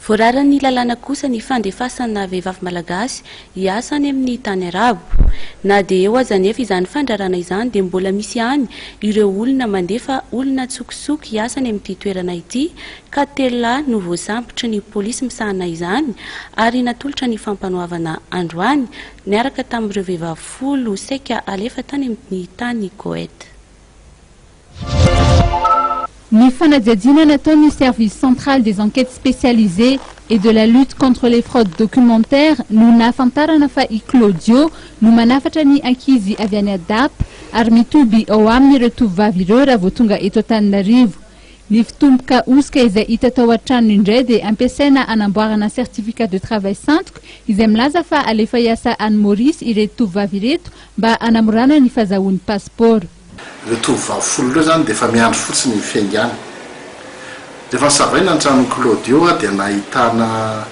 Voararany lalàna kosa ny fandefasana vehivavy malagasy hiasa any amin'ny tany arabo. Na dia eo aza nefa izany fandrarana izany dia mbola misy ihany ireo olona mandefa olona tsokotsoko hiasa any amin'ity toerana ity, ka telo no voasambotra ny polisy misahana izany ary natolotra ny fampanohavana androany niaraka tamin'ireo vehivavy 10 saika alefa tany amin'ny tany Koweït. Ny fanadihadiana nataon'ny service central des enquêtes spécialisées et de la lutte contre les fraudes documentaires no nahafantarana fa i Claudio no manafatra ny ankizy avy any ADAP ary mitoby ao amin'ireo tovovavy ireo raha vao tonga eto Antananarivo. Ny fitomboka osika izay hita tao an-trano indray dia ampiasaina anamboarana certificat de travail centre izay milaza fa alefa hiasa any Maurice ireto tovovavy ireto mba anamorana ny fahazahoan'ny passeport. Le tovovavy 10 ireo zany dia efa miandry fotsiny ny fiaingana. Rehefa savaina ny tranon'ny Claudio dia nahitana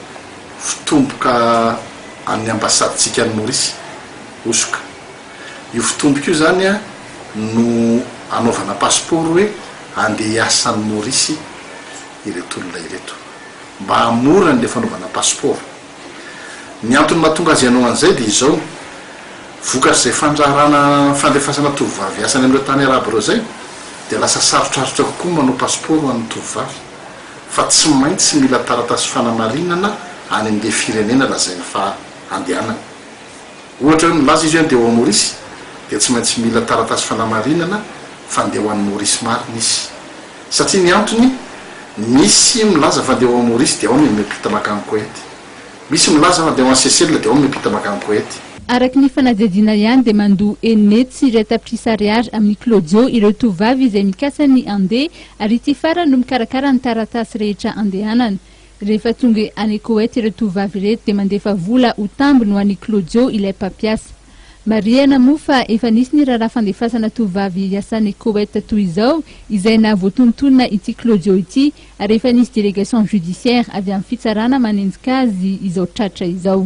fitomboka amin'ny ambasadintsika any Maurice osoka. Io fitomboka io zany no anaovana passeport hoe andeha hiasa any Maurice ireto olona ireto mba hamora ny fanaovana passeport. Ny antony mahatonga azy ianao an'izay dia izao: vokatry izay fandrarana fandefasana tovovavy hiasa any amin'ireo tany arabo ireo zay dia lasa sarotrarotra kokoa manao passeport ho an'ny tovovavy, fa tsy maintsy mila taratasy fanamarinana any amin'ilay firenena lazainy fa andehanana. Ohatra hoe milaza izy andeha ho an'ny Maurice dia tsy maintsy mila taratasy fanamarinana fa andeha ho an'ny Maurice marina izy, satria ny antony misy milaza fa andeha ho an'ny Maurice dia ao no miampita makany Koweït, misy milaza fa andeha ho an'ny Seychelles dia ao no miampita makany Koweït. Araka ny fanadihadiana ihany dia mandoa enimety sy rétablissement ariary amin'ny Claudio ireo tovovavy izay mikasa ny andeha ary ity farany no mikarakara ny taratasy rehetra andehanana. Rehefa tonga any Koweït ireo tovovavy ireto dia mandefa vola ho tambiny ho an'ny Claudio ilay mpampiasa. Mariana moa fa efa nisy ny raharaha fandefasana tovovavy hiasany Koweït toy izao izay nahavoatontonona ity Claudio ity ary efa nisy délégation judiciaire avy amin'ny fitsarana manenjika azy izao tratra izao.